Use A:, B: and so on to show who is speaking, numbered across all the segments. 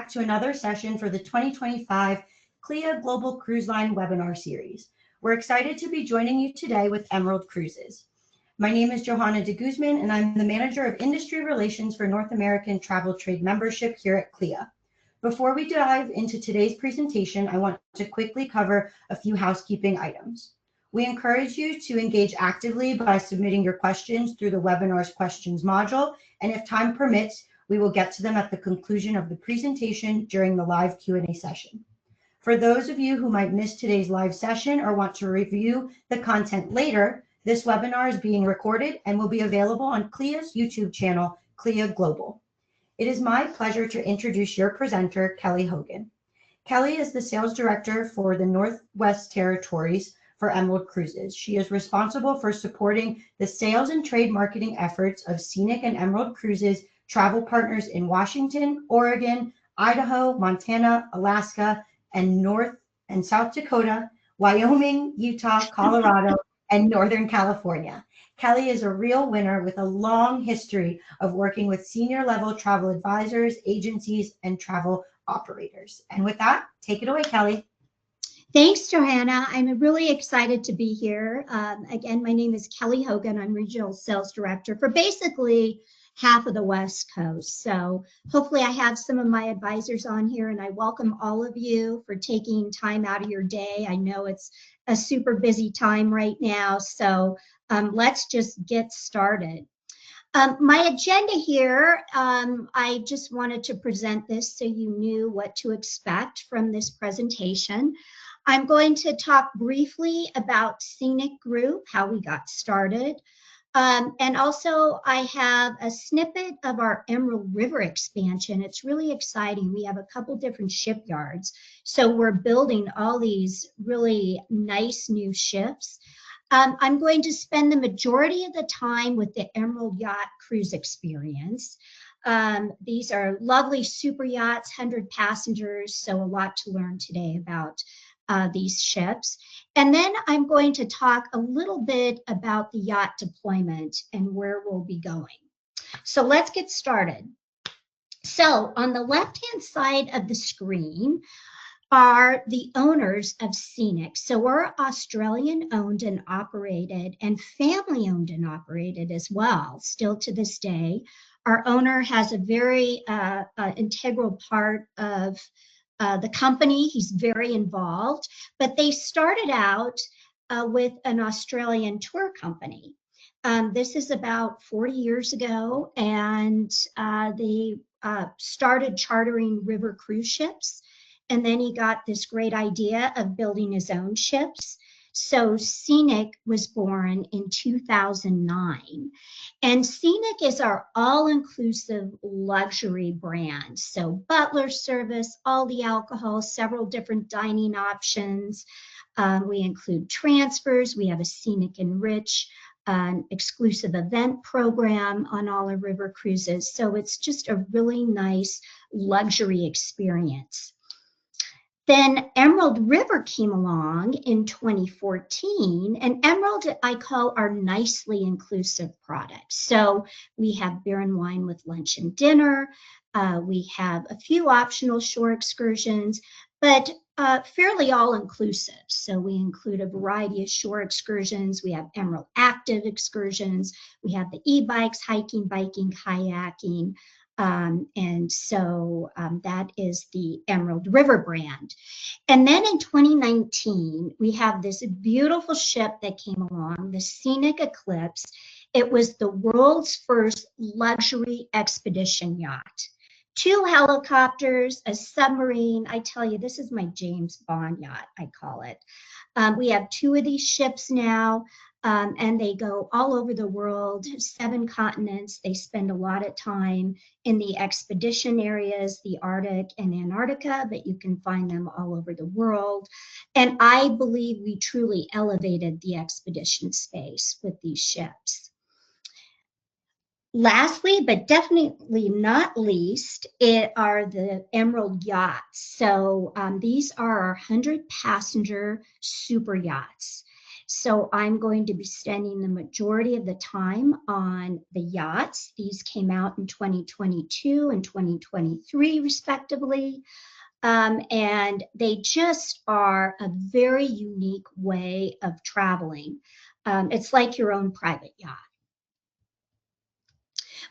A: back to another session for the 2025 CLIA Global Cruise Line webinar series. We're excited to be joining you today with Emerald Cruises. My name is Johanna de Guzman, and I'm the Manager of Industry Relations for North American Travel Trade Membership here at CLIA. Before we dive into today's presentation, I want to quickly cover a few housekeeping items. We encourage you to engage actively by submitting your questions through the webinar's questions module, and if time permits, we will get to them at the conclusion of the presentation during the live Q&A session. For those of you who might miss today's live session or want to review the content later, this webinar is being recorded and will be available on CLIA's YouTube channel, CLIA Global. It is my pleasure to introduce your presenter, Kelley Hogan. Kelley is the Sales Director for the Northwest Territories for Emerald Cruises. She is responsible for supporting the sales and trade marketing efforts of Scenic and Emerald Cruises travel partners in Washington, Oregon, Idaho, Montana, Alaska, and North and South Dakota, Wyoming, Utah, Colorado, and Northern California. Kelley is a real winner with a long history of working with senior level travel advisors, agencies, and travel operators. And with that, take it away, Kelley.
B: Thanks, Johanna. I'm really excited to be here. Again, my name is Kelley Hogan. I'm Regional Sales Director for basically half of the West Coast. So hopefully I have some of my advisors on here, and I welcome all of you for taking time out of your day. I know it's a super busy time right now, so let's just get started. My agenda here, I just wanted to present this so you knew what to expect from this presentation. I'm going to talk briefly about Scenic Group, how we got started. And also I have a snippet of our Emerald River expansion. It's really exciting. We have a couple different shipyards. So we're building all these really nice new ships. I'm going to spend the majority of the time with the Emerald Yacht Cruise Experience. These are lovely super yachts, 100 passengers, so a lot to learn today about these ships. And then I'm going to talk a little bit about the yacht deployment and where we'll be going. So let's get started. So on the left-hand side of the screen are the owners of Scenic. So we're Australian owned and operated and family owned and operated as well, still to this day. Our owner has a very integral part of the company. He's very involved, but they started out with an Australian tour company. This is about 40 years ago, and they started chartering river cruise ships. And then he got this great idea of building his own ships. So Scenic was born in 2009. And Scenic is our all-inclusive luxury brand. So butler service, all the alcohol, several different dining options. We include transfers. We have a Scenic Enrich, an exclusive event program on all our river cruises. So it's just a really nice luxury experience. Then Emerald River came along in 2014, and Emerald I call our nicely inclusive product. So we have beer and wine with lunch and dinner. We have a few optional shore excursions, but fairly all-inclusive. So we include a variety of shore excursions. We have Emerald Active excursions. We have the e-bikes, hiking, biking, kayaking. And so that is the Emerald River brand. And then in 2019, we have this beautiful ship that came along, the Scenic Eclipse. It was the world's first luxury expedition yacht. 2 helicopters, a submarine. I tell you, this is my James Bond yacht, I call it. We have 2 of these ships now. And they go all over the world, 7 continents. They spend a lot of time in the expedition areas, the Arctic and Antarctica, but you can find them all over the world. And I believe we truly elevated the expedition space with these ships. Lastly, but definitely not least, are the Emerald yachts. So these are our 100-passenger super yachts. So I'm going to be spending the majority of the time on the yachts. These came out in 2022 and 2023 respectively. And they just are a very unique way of traveling. It's like your own private yacht.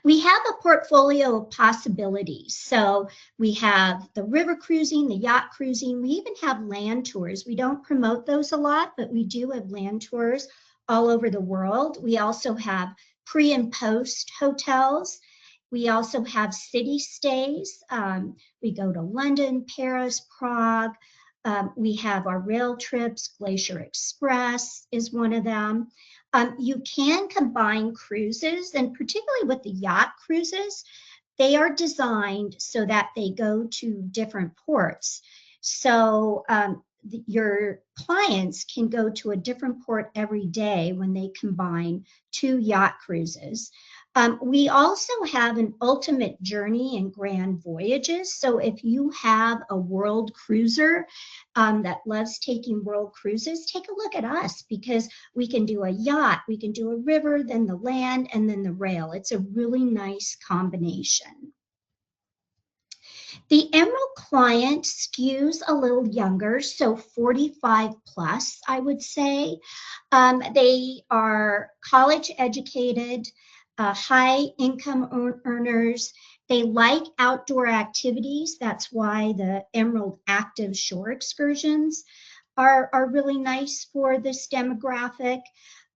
B: We have a portfolio of possibilities. So we have the river cruising, the yacht cruising. We even have land tours. We don't promote those a lot, but we do have land tours all over the world. We also have pre and post hotels. We also have city stays. We go to London, Paris, Prague. We have our rail trips. Glacier Express is one of them. You can combine cruises, and particularly with the yacht cruises, they are designed so that they go to different ports. So your clients can go to a different port every day when they combine 2 yacht cruises. We also have an ultimate journey and grand voyages. So if you have a world cruiser that loves taking world cruises, take a look at us, because we can do a yacht, we can do a river, then the land, and then the rail. It's a really nice combination. The Emerald client skews a little younger, so 45 plus, I would say. They are college educated, high income earners. They like outdoor activities. That's why the Emerald Active Shore excursions are really nice for this demographic.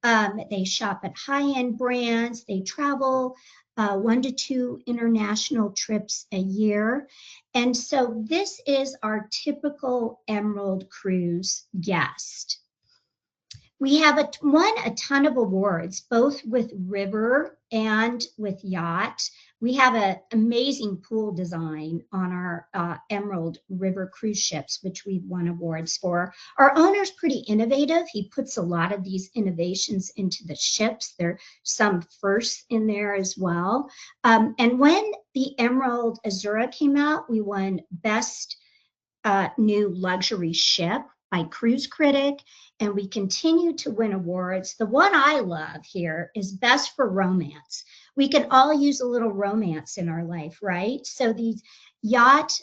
B: They shop at high-end brands. They travel 1 to 2 international trips a year. And so this is our typical Emerald Cruise guest. We have won a ton of awards, both with river and with yacht. We have an amazing pool design on our Emerald River cruise ships, which we've won awards for. Our owner's pretty innovative. He puts a lot of these innovations into the ships. There are some firsts in there as well. And when the Emerald Azura came out, we won Best New Luxury Ship by Cruise Critic, and we continue to win awards. The one I love here is Best for Romance. We can all use a little romance in our life, right? So these yacht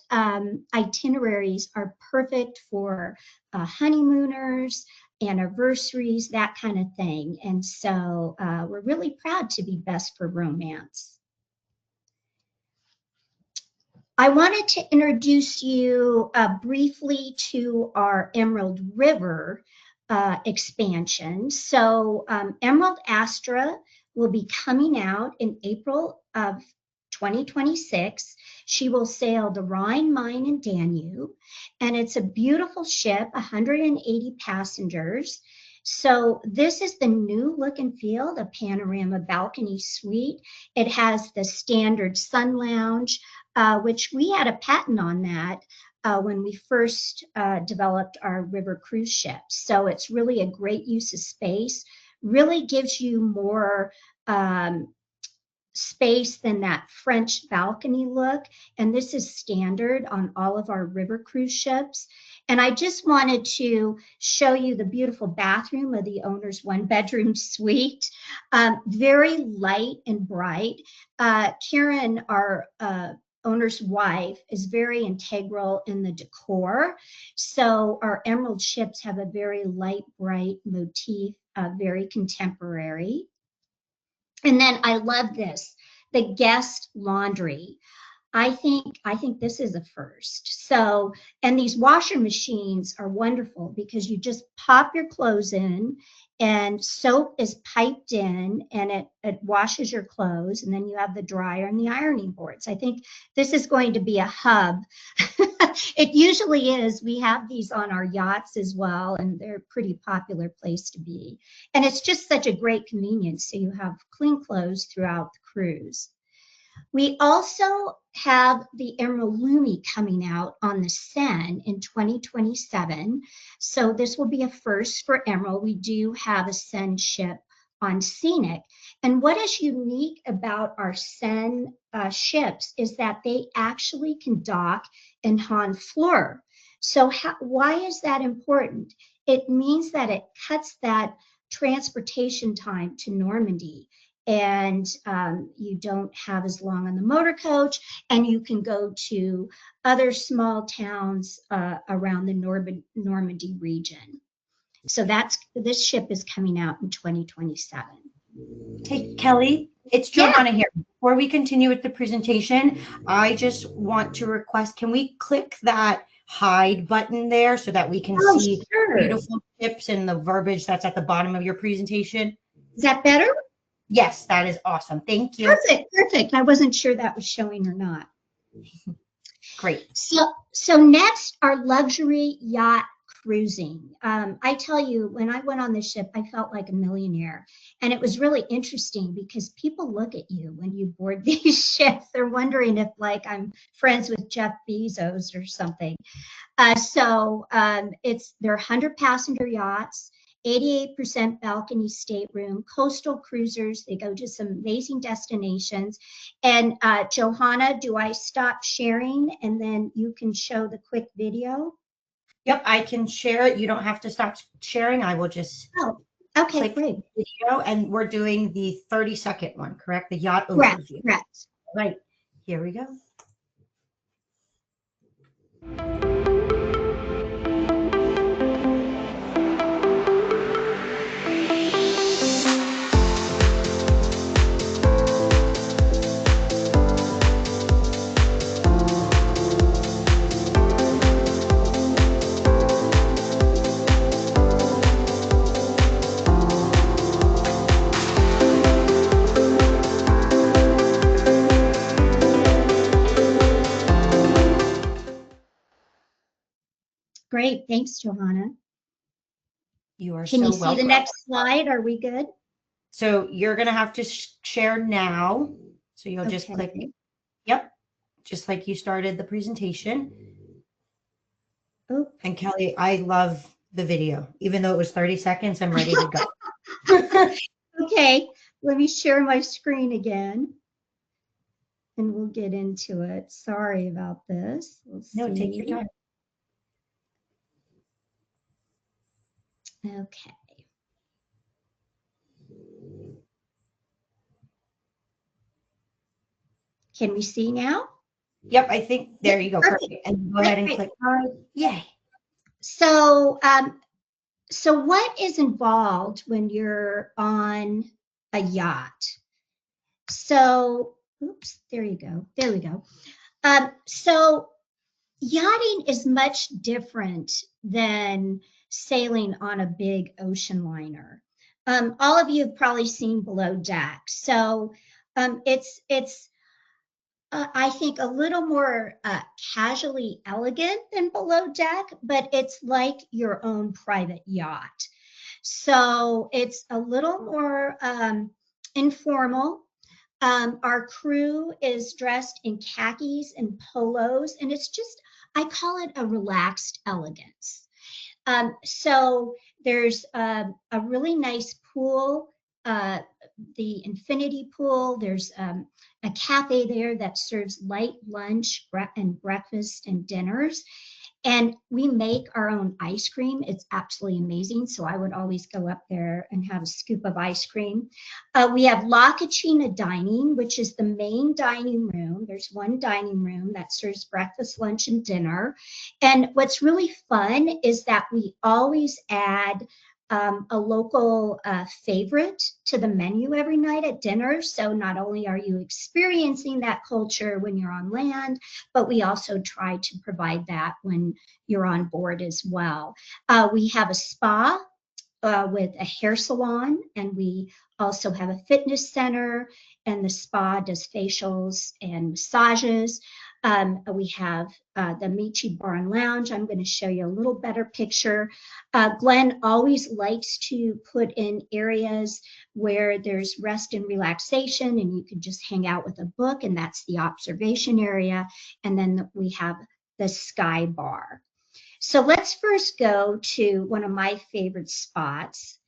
B: itineraries are perfect for honeymooners, anniversaries, that kind of thing. And so we're really proud to be Best for Romance. I wanted to introduce you briefly to our Emerald River expansion. So Emerald Astra will be coming out in April of 2026. She will sail the Rhine, Main, and Danube, and it's a beautiful ship, 180 passengers. So this is the new look and feel, the panorama balcony suite. It has the standard sun lounge, which we had a patent on that when we first developed our river cruise ships. So it's really a great use of space, really gives you more space than that French balcony look. And this is standard on all of our river cruise ships. And I just wanted to show you the beautiful bathroom of the owner's 1-bedroom suite. Very light and bright. Karen, our owner's wife, is very integral in the decor. So our Emerald ships have a very light, bright motif, very contemporary. And then I love this, the guest laundry. I think this is a first. So, and these washer machines are wonderful because you just pop your clothes in and soap is piped in and it washes your clothes, and then you have the dryer and the ironing boards. I think this is going to be a hub. It usually is. We have these on our yachts as well, and they're a pretty popular place to be. And it's just such a great convenience. So you have clean clothes throughout the cruise. We also have the Emerald Lumi coming out on the Seine in 2027. So this will be a first for Emerald. We do have a Seine ship on Scenic. And what is unique about our Seine ships is that they actually can dock in Honfleur. So why is that important? It means that it cuts that transportation time to Normandy, and you don't have as long on the motor coach, and you can go to other small towns around the Normandy region. So this ship is coming out in 2027.
A: Hey, Kelley, it's
B: Yeah.
A: Johanna here. Before we continue with the presentation, I just want to request, can we click that hide button there so that we can see
B: Sure.
A: beautiful tips and the verbiage that's at the bottom of your presentation?
B: Is that better?
A: Yes, that is awesome. Thank you.
B: Perfect. I wasn't sure that was showing or not.
A: Great.
B: So next, our luxury yacht cruising. I tell you, when I went on this ship, I felt like a millionaire. And it was really interesting because people look at you when you board these ships. They're wondering if like I'm friends with Jeff Bezos or something. They're 100 passenger yachts, 88% balcony stateroom, coastal cruisers. They go to some amazing destinations. And Johanna, do I stop sharing and then you can show the quick video?
A: Yep, I can share it. You don't have to stop sharing. I will just
B: Okay,
A: click
B: great.
A: video, and we're doing the 30-second one, correct? The yacht
B: Correct,
A: overview.
B: correct.
A: Right, here we go.
B: Great, thanks, Johanna.
A: You are
B: Can
A: so
B: you see
A: welcome.
B: the next slide? Are we good?
A: So you're going to have to share now. So you'll just click, yep, just like you started the presentation.
B: Oh.
A: And Kelley, I love the video. Even though it was 30 seconds, I'm ready to go.
B: Okay, let me share my screen again. And we'll get into it. Sorry about this.
A: No, take your time.
B: Okay. Can we see now?
A: Yep, I think there you go. Perfect. And go ahead and click. Yay.
B: So, so what is involved when you're on a yacht? So, oops, there you go. There we go. So yachting is much different than sailing on a big ocean liner. All of you have probably seen Below Deck. So it's I think a little more casually elegant than Below Deck, but it's like your own private yacht. So it's a little more informal. Our crew is dressed in khakis and polos, and it's just, I call it a relaxed elegance. So there's a really nice pool, the infinity pool. There's a cafe there that serves light lunch and breakfast and dinners. And we make our own ice cream. It's absolutely amazing. So I would always go up there and have a scoop of ice cream. We have La Cucina Dining, which is the main dining room. There's one dining room that serves breakfast, lunch, and dinner. And what's really fun is that we always add a local favorite to the menu every night at dinner. So not only are you experiencing that culture when you're on land, but we also try to provide that when you're on board as well. We have a spa with a hair salon, and we also have a fitness center, and the spa does facials and massages. We have the Michi Bar and Lounge. I'm going to show you a little better picture. Glenn always likes to put in areas where there's rest and relaxation, and you can just hang out with a book, and that's the observation area. And then we have the Sky Bar. So let's first go to one of my favorite spots,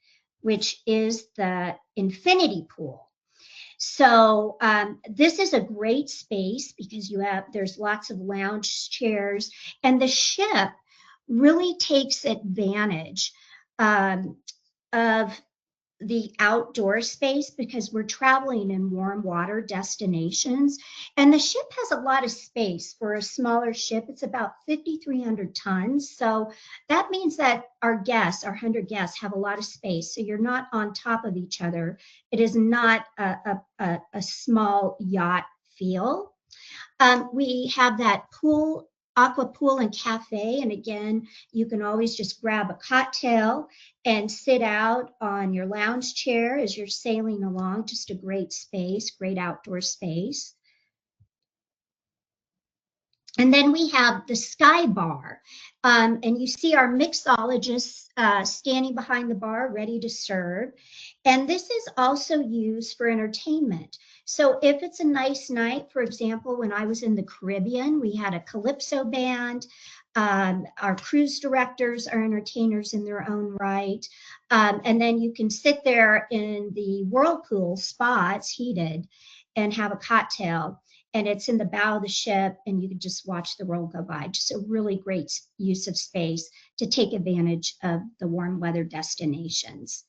B: which is the infinity pool. So this is a great space because there's lots of lounge chairs, and the ship really takes advantage of the outdoor space because we're traveling in warm water destinations. And the ship has a lot of space for a smaller ship. It's about 5,300 tons. So that means that our guests, our 100 guests, have a lot of space. So you're not on top of each other. It is not a small yacht feel. We have that pool, aqua pool and cafe. And again, you can always just grab a cocktail and sit out on your lounge chair as you're sailing along. Just a great space, great outdoor space. And then we have the Sky Bar. And you see our mixologists standing behind the bar ready to serve. And this is also used for entertainment. So if it's a nice night, for example, when I was in the Caribbean, we had a calypso band. Our cruise directors are entertainers in their own right. And then you can sit there in the whirlpool spa, it's heated, and have a cocktail. And it's in the bow of the ship, and you can just watch the world go by. Just a really great use of space to take advantage of the warm weather destinations.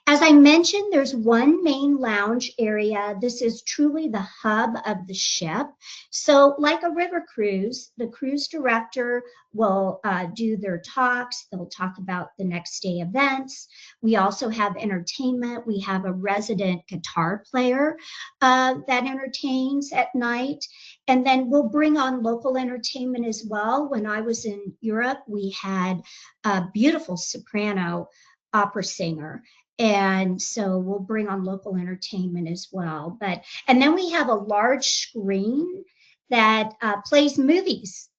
B: As I mentioned, there's one main lounge area. This is truly the hub of the ship. So like a river cruise, the cruise director will do their talks. They'll talk about the next day events. We also have entertainment. We have a resident guitar player that entertains at night. And then we'll bring on local entertainment as well. When I was in Europe, we had a beautiful soprano opera singer. And so we'll bring on local entertainment as well. And then we have a large screen that plays movies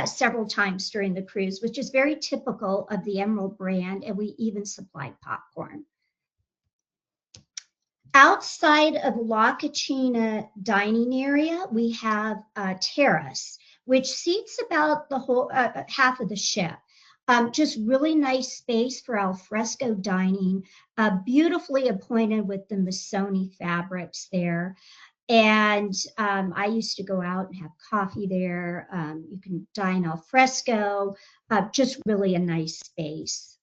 B: several times during the cruise, which is very typical of the Emerald brand. And we even supply popcorn. Outside of La Cucina dining area, we have a terrace, which seats about the whole half of the ship. Just really nice space for alfresco dining, beautifully appointed with the Missoni fabrics there. And I used to go out and have coffee there. You can dine alfresco, just really a nice space.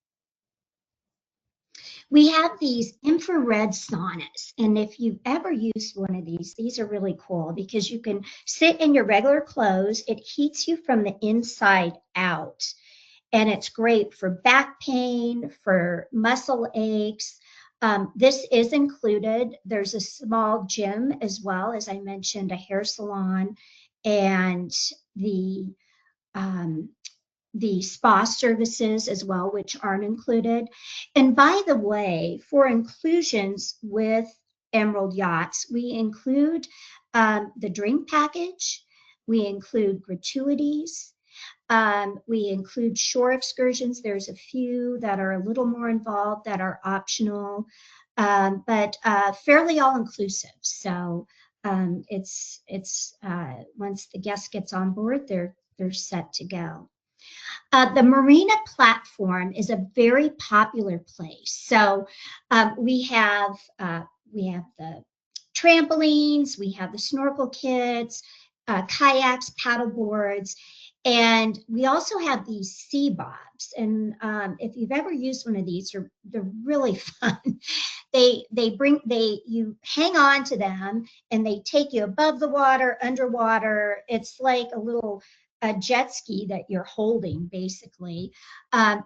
B: We have these infrared saunas, and if you've ever used one of these are really cool because you can sit in your regular clothes. It heats you from the inside out. And it's great for back pain, for muscle aches. This is included. There's a small gym as well, as I mentioned, a hair salon, and the spa services as well, which aren't included. And by the way, for inclusions with Emerald Yachts, we include the drink package, we include gratuities, we include shore excursions. There's a few that are a little more involved that are optional, but fairly all-inclusive. So it's once the guest gets on board, they're set to go. The marina platform is a very popular place. So we have the trampolines, we have the snorkel kits, kayaks, paddle boards, and we also have these sea bobs. And if you've ever used one of these, they're really fun. You hang on to them and they take you above the water, underwater. It's like a jet ski that you're holding, basically.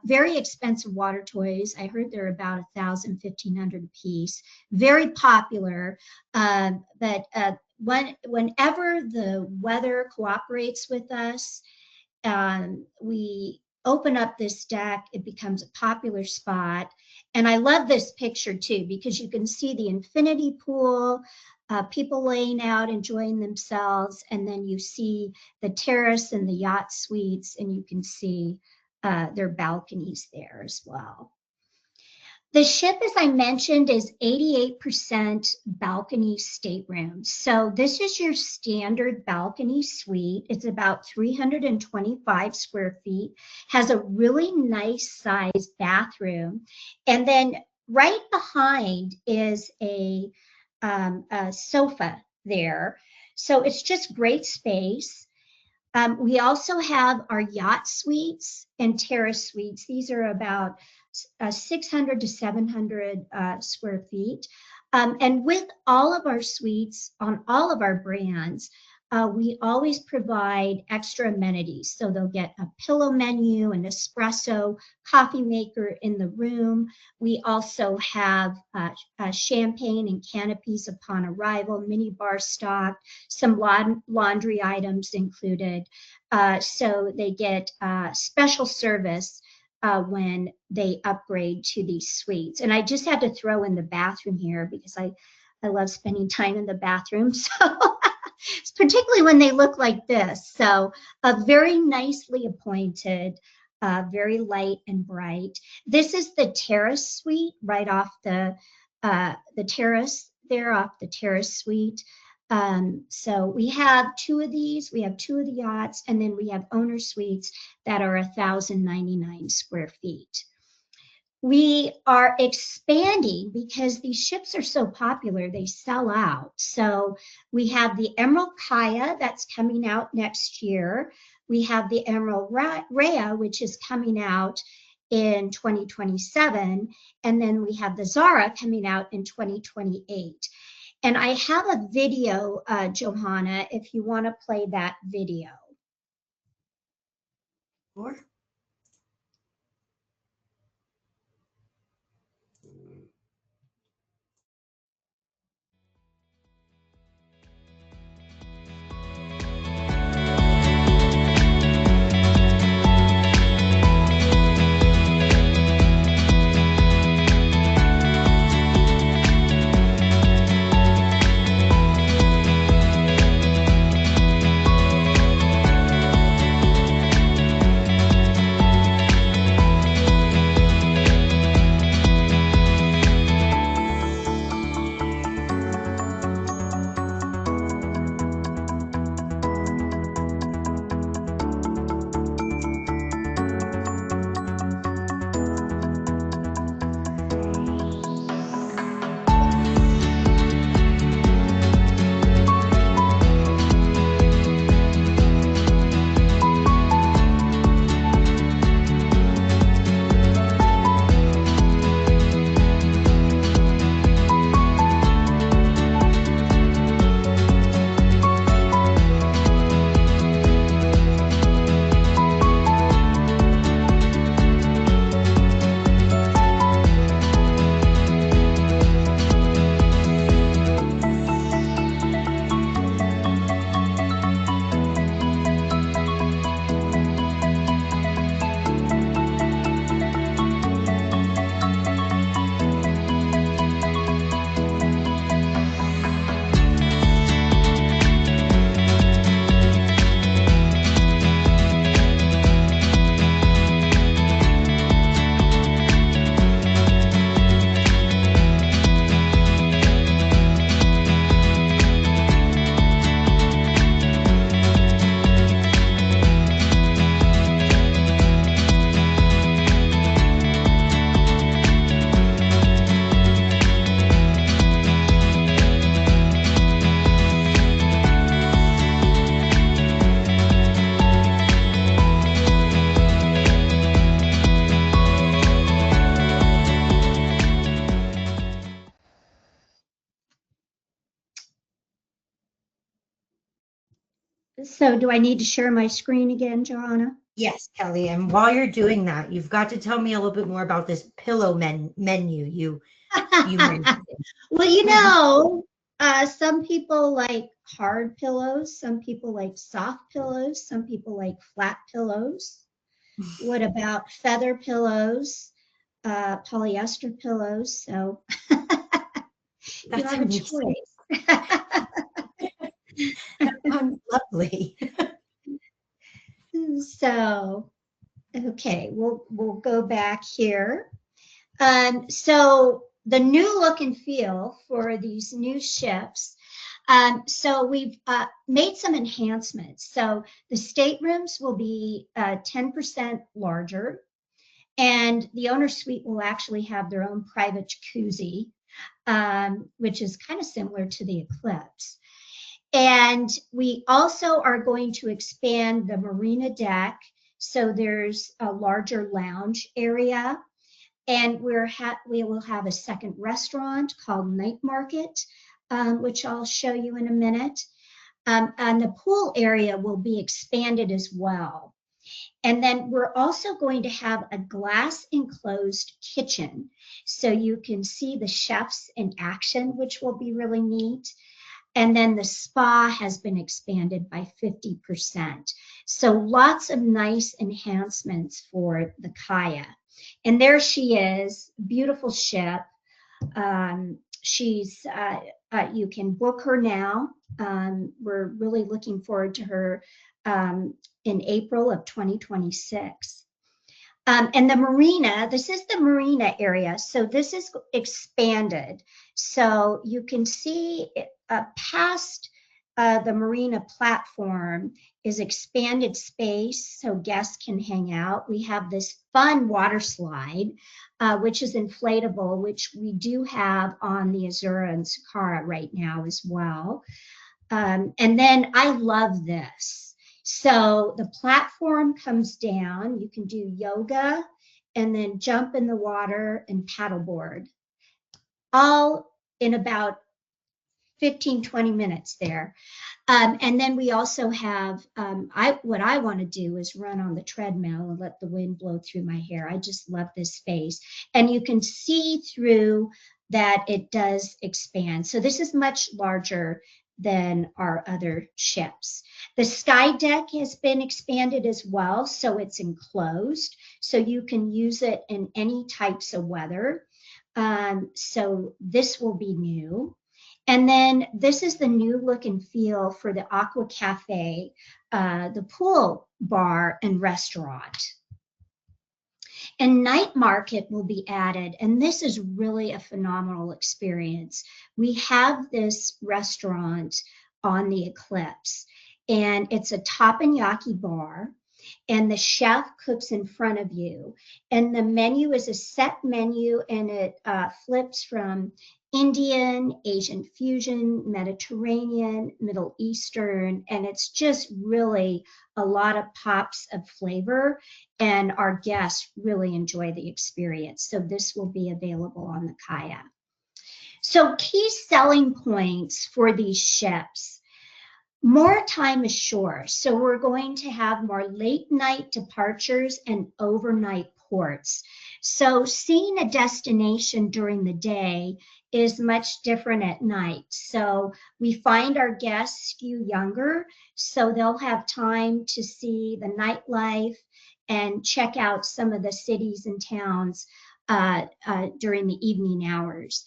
B: Very expensive water toys. I heard they're about $1,000, $1,500 a piece. Very popular, but whenever the weather cooperates with us, we open up this deck, it becomes a popular spot. And I love this picture too, because you can see the infinity pool, people laying out, enjoying themselves. And then you see the terrace and the yacht suites, and you can see their balconies there as well. The ship, as I mentioned, is 88% balcony staterooms. So this is your standard balcony suite. It's about 325 square feet, has a really nice sized bathroom. And then right behind is a sofa there. So it's just great space. We also have our yacht suites and terrace suites. These are about 600 to 700 square feet. And with all of our suites on all of our brands, we always provide extra amenities. So they'll get a pillow menu, an espresso coffee maker in the room. We also have champagne and canopies upon arrival, mini bar stock, some laundry items included. So they get special service when they upgrade to these suites. And I just had to throw in the bathroom here because I love spending time in the bathroom. So particularly when they look like this. So very nicely appointed, very light and bright. This is the terrace suite right off the terrace there, off the terrace suite. So we have two of these. We have two of the yachts, and then we have owner suites that are 1,099 square feet. We are expanding because these ships are so popular, they sell out. So we have the Emerald Kaya that's coming out next year. We have the Emerald Rhea, which is coming out in 2027. And then we have the Zara coming out in 2028. And I have a video, Johanna, if you want to play that video.
A: Sure.
B: So do I need to share my screen again, Johanna?
A: Yes, Kelley. And while you're doing that, you've got to tell me a little bit more about this pillow menu you mentioned.
B: Well, you know, some people like hard pillows, some people like soft pillows, some people like flat pillows. What about feather pillows, polyester pillows? So you have a choice.
A: Lovely.
B: So, okay, we'll go back here. So the new look and feel for these new ships. So we've made some enhancements. So the staterooms will be 10% larger, and the owner suite will actually have their own private jacuzzi, which is kind of similar to the Eclipse. And we also are going to expand the marina deck. So there's a larger lounge area. And we will have a second restaurant called Night Market, which I'll show you in a minute. And the pool area will be expanded as well. And then we're also going to have a glass enclosed kitchen. So you can see the chefs in action, which will be really neat. And then the spa has been expanded by 50%. So lots of nice enhancements for the CLIA. And there she is, beautiful ship. You can book her now. We're really looking forward to her in April of 2026. And the marina, this is the marina area. So this is expanded. So you can see past the marina platform is expanded space so guests can hang out. We have this fun water slide, which is inflatable, which we do have on the Azura and Sakara right now as well. And then I love this. So the platform comes down, you can do yoga and then jump in the water and paddleboard, all in about 15, 20 minutes there. And then we also have, what I want to do is run on the treadmill and let the wind blow through my hair. I just love this space. And you can see through that it does expand. So this is much larger than our other ships. The sky deck has been expanded as well, so it's enclosed, so you can use it in any types of weather. So this will be new. And then this is the new look and feel for the Aqua Cafe, the pool bar and restaurant. And Night Market will be added, and this is really a phenomenal experience. We have this restaurant on the Eclipse, and it's a teppanyaki bar, and the chef cooks in front of you. And the menu is a set menu, and it flips from Indian, Asian fusion, Mediterranean, Middle Eastern, and it's just really a lot of pops of flavor, and our guests really enjoy the experience. So this will be available on the CLIA. So key selling points for these ships. More time ashore. So we're going to have more late night departures and overnight ports. So seeing a destination during the day is much different at night. So we find our guests skew younger, so they'll have time to see the nightlife and check out some of the cities and towns during the evening hours.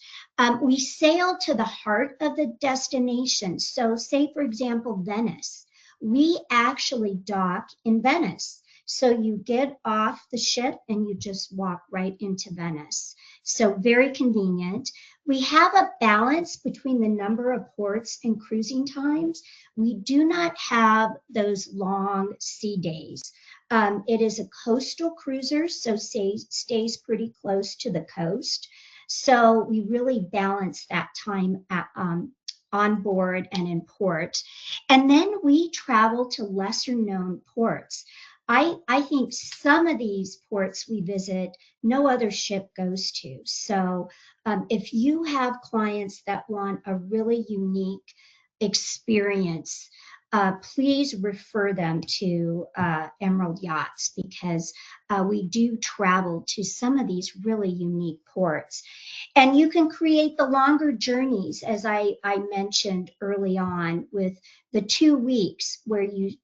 B: We sail to the heart of the destination. So say, for example, Venice. We actually dock in Venice. So you get off the ship and you just walk right into Venice. So very convenient. We have a balance between the number of ports and cruising times. We do not have those long sea days. It is a coastal cruiser, so stays pretty close to the coast. So we really balance that time on board and in port. And then we travel to lesser known ports. I think some of these ports we visit, no other ship goes to. So if you have clients that want a really unique experience, please refer them to Emerald Yachts, because we do travel to some of these really unique ports. And you can create the longer journeys, as I mentioned early on, with the 2 weeks where you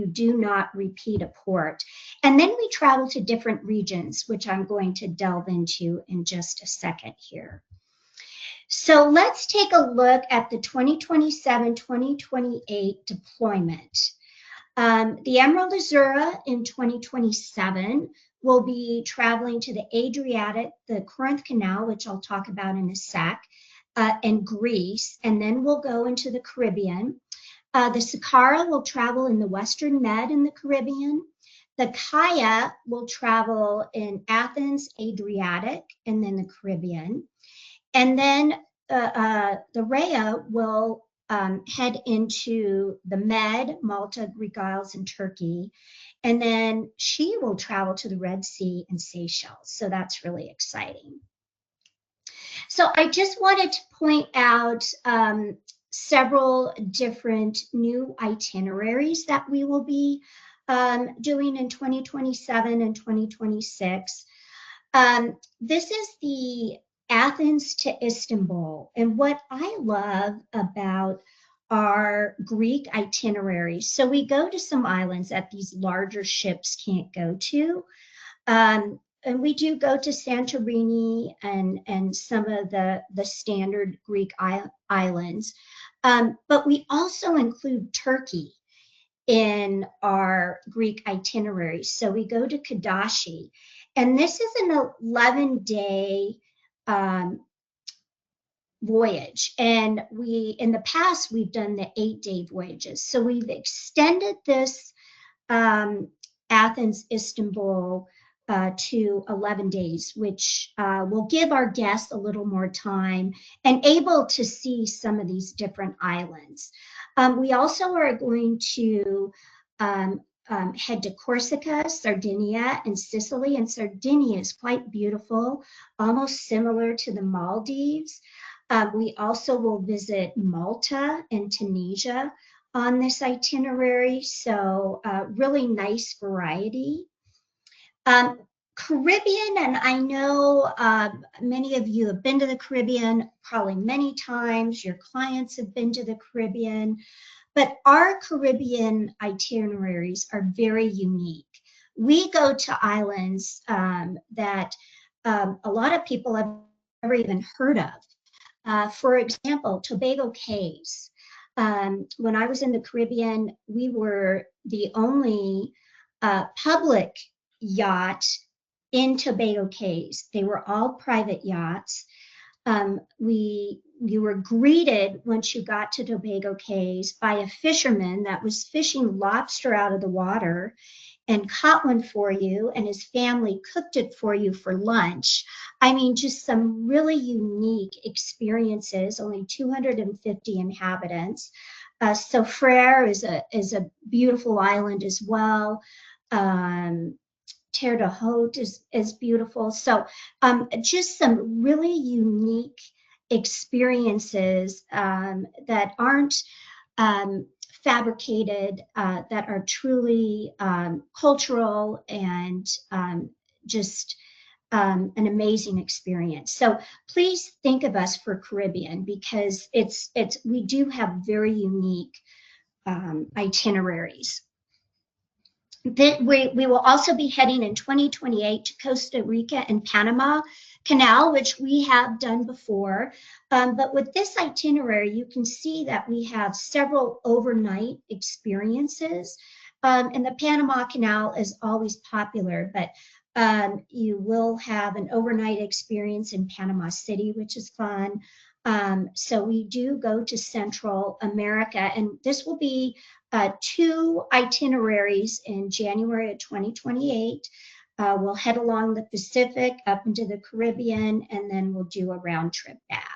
B: do not repeat a port. And then we travel to different regions, which I'm going to delve into in just a second here. So let's take a look at the 2027-2028 deployment. The Emerald Azura in 2027 will be traveling to the Adriatic, the Corinth Canal, which I'll talk about in a sec, and Greece, and then we'll go into the Caribbean. The Sakara will travel in the Western Med in the Caribbean. The Kaya will travel in Athens, Adriatic, and then the Caribbean. And then the Rhea will head into the Med, Malta, Greek Isles, and Turkey. And then she will travel to the Red Sea and Seychelles. So that's really exciting. So I just wanted to point out several different new itineraries that we will be doing in 2027 and 2026. This is the Athens to Istanbul. And what I love about our Greek itineraries, so we go to some islands that these larger ships can't go to. And we do go to Santorini and some of the standard Greek islands. But we also include Turkey in our Greek itinerary. So we go to Kadashi, and this is an 11-day voyage. And in the past, we've done the 8-day voyages. So we've extended this Athens, Istanbul to 11 days, which will give our guests a little more time and able to see some of these different islands. We also are going to head to Corsica, Sardinia, and Sicily. And Sardinia is quite beautiful, almost similar to the Maldives. We also will visit Malta and Tunisia on this itinerary, so really nice variety. Caribbean, and I know many of you have been to the Caribbean probably many times. Your clients have been to the Caribbean, but our Caribbean itineraries are very unique. We go to islands that a lot of people have never even heard of. For example, Tobago Cays. When I was in the Caribbean, we were the only public yacht in Tobago Cays. They were all private yachts. You were greeted once you got to Tobago Cays by a fisherman that was fishing lobster out of the water and caught one for you, and his family cooked it for you for lunch. I mean, just some really unique experiences, only 250 inhabitants. So Frere is a beautiful island as well. Terre de Haute is beautiful. So just some really unique experiences that aren't fabricated, that are truly cultural and just an amazing experience. So please think of us for Caribbean, because we do have very unique itineraries. We will also be heading in 2028 to Costa Rica and Panama Canal, which we have done before. But with this itinerary, you can see that we have several overnight experiences. And the Panama Canal is always popular, but you will have an overnight experience in Panama City, which is fun. So we do go to Central America, and this will be 2 itineraries in January of 2028. We'll head along the Pacific up into the Caribbean, and then we'll do a round trip back.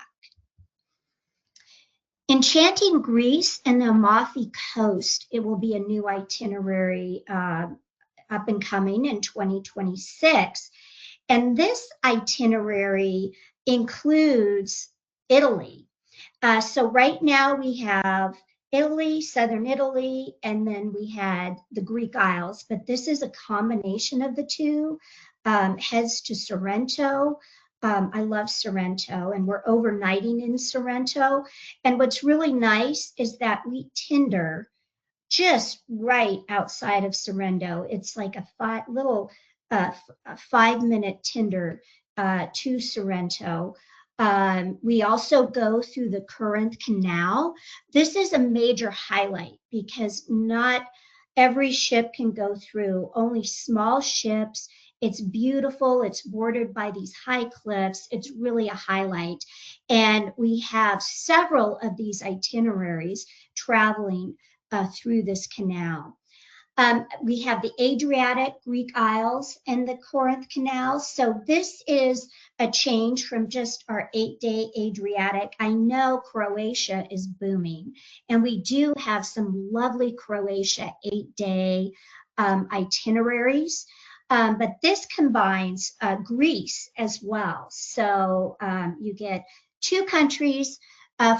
B: Enchanting Greece and the Amalfi Coast, it will be a new itinerary up and coming in 2026. And this itinerary includes Italy. So right now we have Italy, southern Italy, and then we had the Greek Isles, but this is a combination of the two. Heads to Sorrento. I love Sorrento, and we're overnighting in Sorrento. And what's really nice is that we tinder just right outside of Sorrento. It's like a 5-minute tinder to Sorrento. We also go through the Corinth Canal. This is a major highlight because not every ship can go through, only small ships. It's beautiful. It's bordered by these high cliffs. It's really a highlight. And we have several of these itineraries traveling through this canal. We have the Adriatic, Greek Isles, and the Corinth Canal. So this is a change from just our 8-day Adriatic. I know Croatia is booming, and we do have some lovely Croatia 8-day itineraries. But this combines Greece as well. So you get 2 countries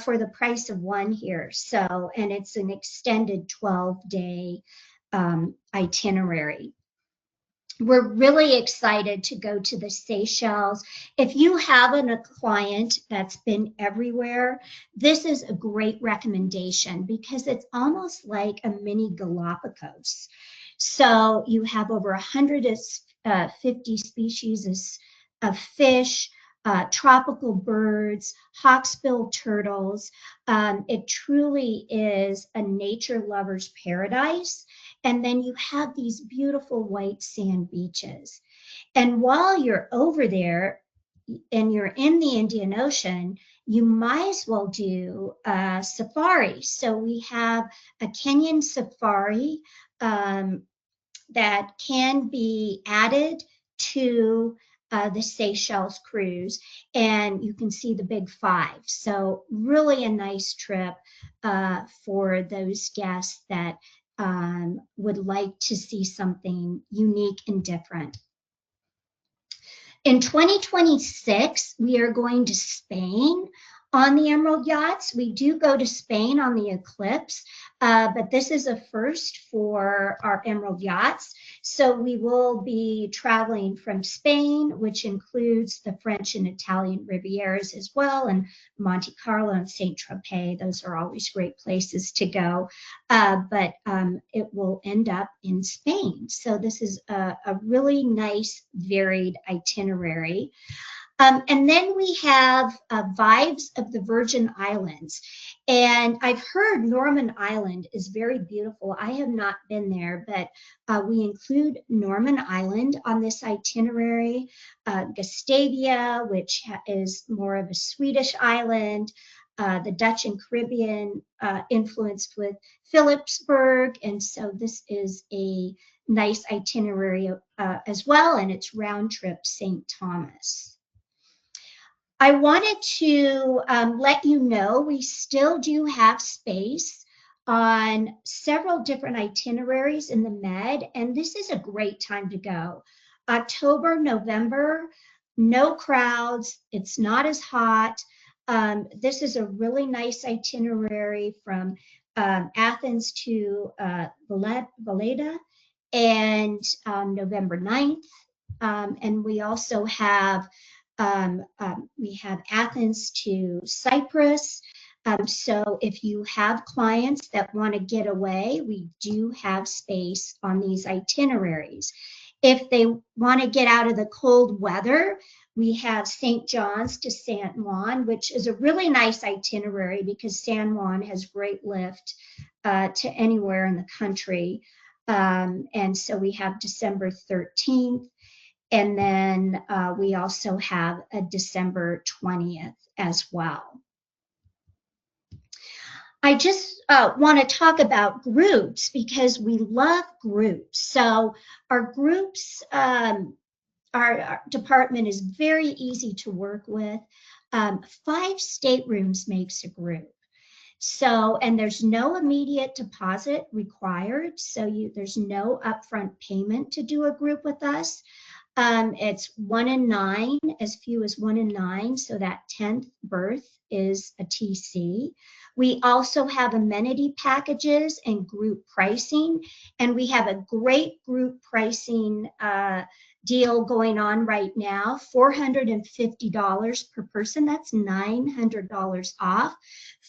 B: for the price of 1 here. So, and it's an extended 12-day itinerary. We're really excited to go to the Seychelles. If you have a client that's been everywhere, this is a great recommendation because it's almost like a mini Galapagos. So you have over 150 species of fish, tropical birds, hawksbill turtles. It truly is a nature lover's paradise. And then you have these beautiful white sand beaches. And while you're over there and you're in the Indian Ocean, you might as well do a safari. So we have a Kenyan safari that can be added to the Seychelles cruise, and you can see the Big Five. So really a nice trip for those guests that would like to see something unique and different. In 2026, we are going to Spain on the Emerald Yachts. We do go to Spain on the Eclipse, but this is a first for our Emerald Yachts. So we will be traveling from Spain, which includes the French and Italian Rivieras as well, and Monte Carlo and Saint-Tropez. Those are always great places to go, but it will end up in Spain. So this is a really nice, varied itinerary. And then we have Vibes of the Virgin Islands. And I've heard Norman Island is very beautiful. I have not been there, but we include Norman Island on this itinerary, Gustavia, which is more of a Swedish island, the Dutch and Caribbean influenced with Philipsburg. And so this is a nice itinerary as well, and it's round trip St. Thomas. I wanted to let you know we still do have space on several different itineraries in the Med, and this is a great time to go. October, November, no crowds, it's not as hot. This is a really nice itinerary from Athens to Valletta, and November 9th. And we also have Athens to Cyprus. So if you have clients that want to get away, we do have space on these itineraries. If they want to get out of the cold weather, we have St. John's to San Juan, which is a really nice itinerary because San Juan has great lift to anywhere in the country. And so we have December 13th. And then we also have a December 20th as well. I just want to talk about groups because we love groups. So our groups, our department is very easy to work with. 5 staterooms makes a group. So, and there's no immediate deposit required. So there's no upfront payment to do a group with us. It's 1 in 9, as few as 1 in 9. So that 10th berth is a TC. We also have amenity packages and group pricing, and we have a great group pricing deal going on right now, $450 per person. That's $900 off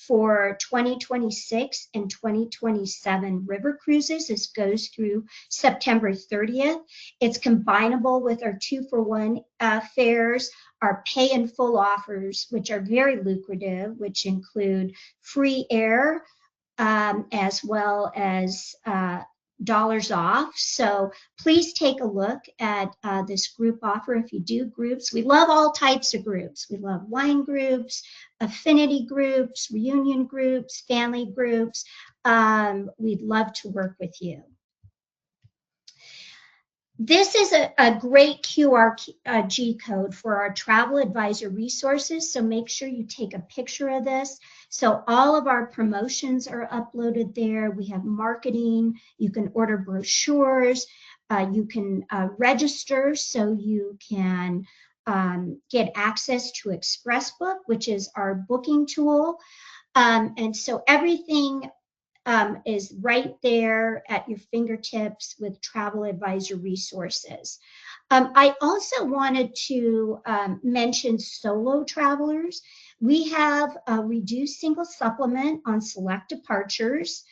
B: for 2026 and 2027 river cruises. This goes through September 30th. It's combinable with our 2-for-1 fares, our pay in full offers, which are very lucrative, which include free air as well as dollars off. So please take a look at this group offer if you do groups. We love all types of groups. We love wine groups, affinity groups, reunion groups, family groups. We'd love to work with you. This is a great QRG code for our travel advisor resources, so make sure you take a picture of this. So all of our promotions are uploaded there. We have marketing, you can order brochures, you can register so you can get access to ExpressBook, which is our booking tool. And so everything is right there at your fingertips with travel advisor resources. I also wanted to mention solo travelers. We have a reduced single supplement on select departures.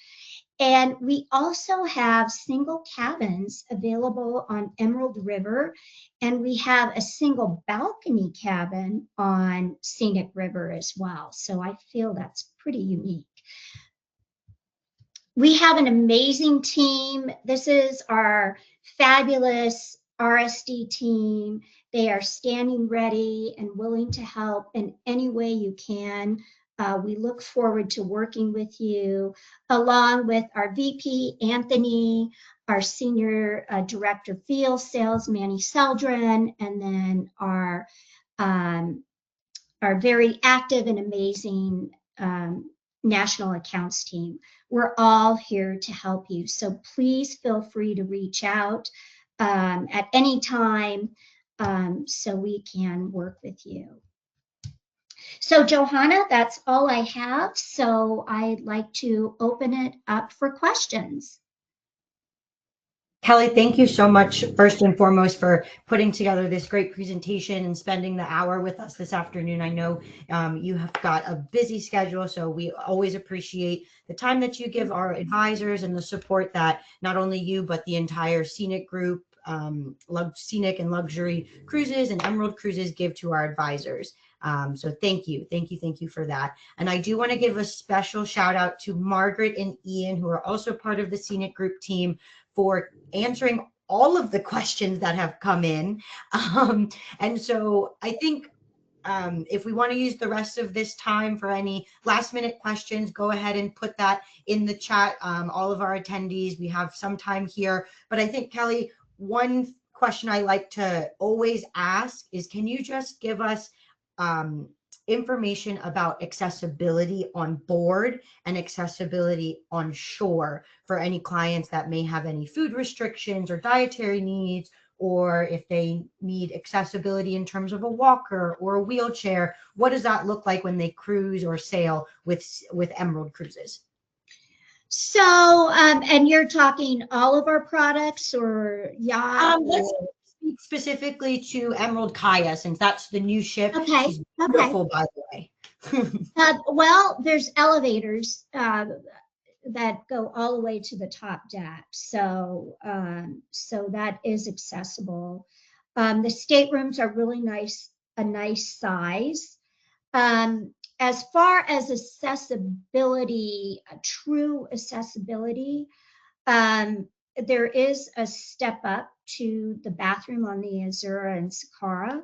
B: And we also have single cabins available on Emerald River. And we have a single balcony cabin on Scenic River as well. So I feel that's pretty unique. We have an amazing team. This is our fabulous RSD team. They are standing ready and willing to help in any way you can. We look forward to working with you, along with our VP, Anthony, our Senior Director Field Sales, Manny Seldrin, and then our very active and amazing national accounts team. We're all here to help you. So please feel free to reach out at any time so we can work with you. So Johanna, that's all I have. So I'd like to open it up for questions.
A: Kelley, thank you so much, first and foremost, for putting together this great presentation and spending the hour with us this afternoon. I know you have got a busy schedule, so we always appreciate the time that you give our advisors and the support that not only you, but the entire Scenic Group, Scenic and Luxury Cruises and Emerald Cruises give to our advisors. So thank you for that. And I do want to give a special shout out to Margaret and Ian, who are also part of the Scenic Group team, for answering all of the questions that have come in. And so I think if we want to use the rest of this time for any last minute questions, go ahead and put that in the chat. All of our attendees, we have some time here. But I think, Kelley, one question I like to always ask is, can you just give us information about accessibility on board and accessibility on shore for any clients that may have any food restrictions or dietary needs, or if they need accessibility in terms of a walker or a wheelchair? What does that look like when they cruise or sail with Emerald Cruises?
B: So, and you're talking all of our products or yacht?
A: Let's speak specifically to Emerald CLIA, since that's the new ship.
B: Okay.
A: She's beautiful, by the way.
B: Well, there's elevators that go all the way to the top deck. So, so that is accessible. The staterooms are really nice, a nice size. As far as accessibility, true accessibility, there is a step up to the bathroom on the Azura and Sakara.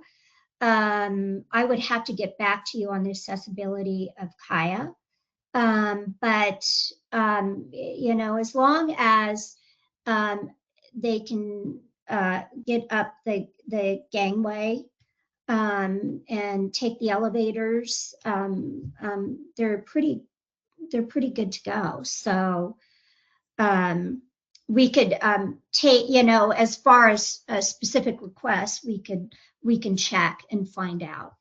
B: I would have to get back to you on the accessibility of Kaya. But, you know, as long as they can get up the gangway and take the elevators, they're pretty good to go. So we could take, you know, as far as specific requests, we can check and find out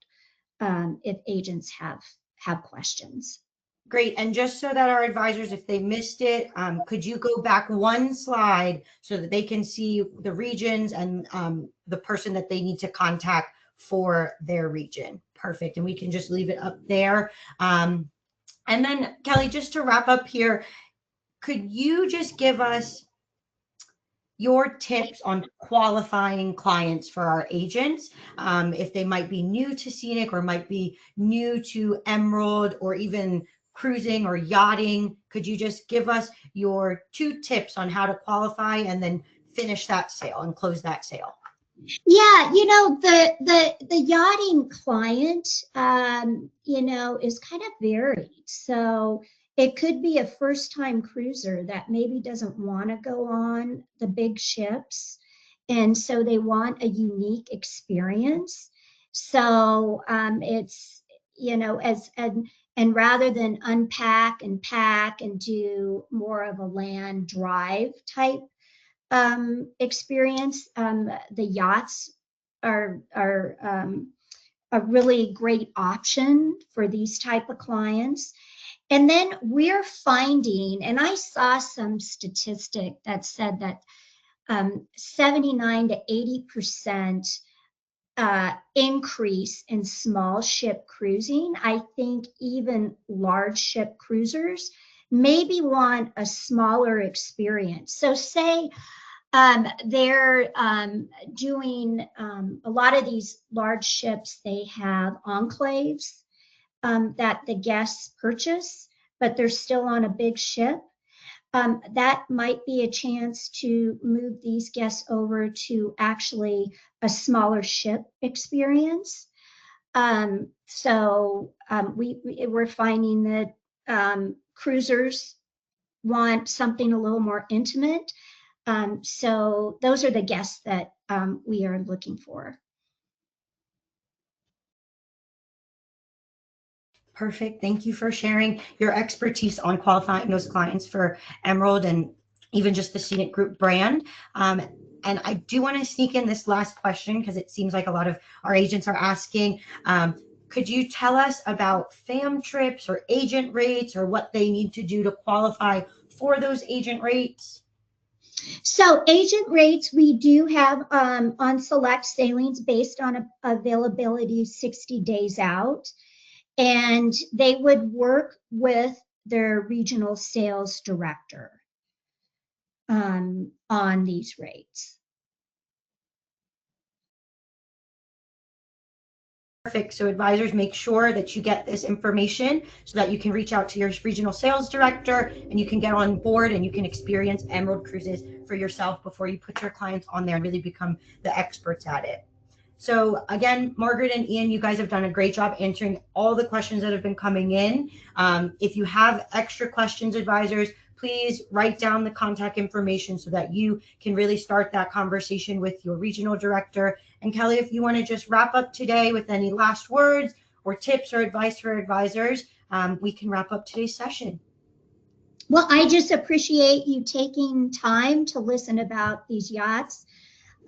B: if agents have questions.
A: Great. And just so that our advisors, if they missed it, could you go back one slide so that they can see the regions and the person that they need to contact for their region? Perfect. And we can just leave it up there. And then, Kelley, just to wrap up here, could you just give us your tips on qualifying clients for our agents, if they might be new to Scenic or might be new to Emerald or even cruising or yachting? Could you just give us your 2 tips on how to qualify and then finish that sale and close that sale?
B: Yeah, you know, the yachting client, you know, is kind of varied. So it could be a first-time cruiser that maybe doesn't want to go on the big ships And so they want a unique experience. So it's, you know, and rather than unpack and pack and do more of a land drive type experience, the yachts are a really great option for these type of clients. And then we're finding, and I saw some statistic that said that 79 to 80% increase in small ship cruising. I think even large ship cruisers maybe want a smaller experience. So say they're doing a lot of these large ships, they have enclaves that the guests purchase, but they're still on a big ship. That might be a chance to move these guests over to actually a smaller ship experience. We're finding that cruisers want something a little more intimate. So those are the guests that we are looking for.
A: Perfect. Thank you for sharing your expertise on qualifying those clients for Emerald and even just the Scenic Group brand. And I do want to sneak in this last question because it seems like a lot of our agents are asking. Could you tell us about FAM trips or agent rates or what they need to do to qualify for those agent rates?
B: So agent rates, we do have on select sailings based on availability 60 days out. And they would work with their regional sales director on these rates.
A: Perfect. So advisors, make sure that you get this information so that you can reach out to your regional sales director and you can get on board and you can experience Emerald Cruises for yourself before you put your clients on there and really become the experts at it. So again, Margaret and Ian, you guys have done a great job answering all the questions that have been coming in. If you have extra questions, advisors, please write down the contact information so that you can really start that conversation with your regional director. And Kelley, if you want to just wrap up today with any last words or tips or advice for advisors, we can wrap up today's session.
B: Well, I just appreciate you taking time to listen about these yachts.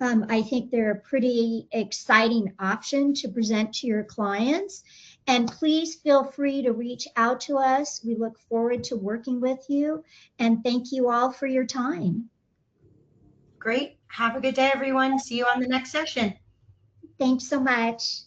B: I think they're a pretty exciting option to present to your clients. And please feel free to reach out to us. We look forward to working with you. And thank you all for your time.
A: Great. Have a good day, everyone. See you on the next session.
B: Thanks so much.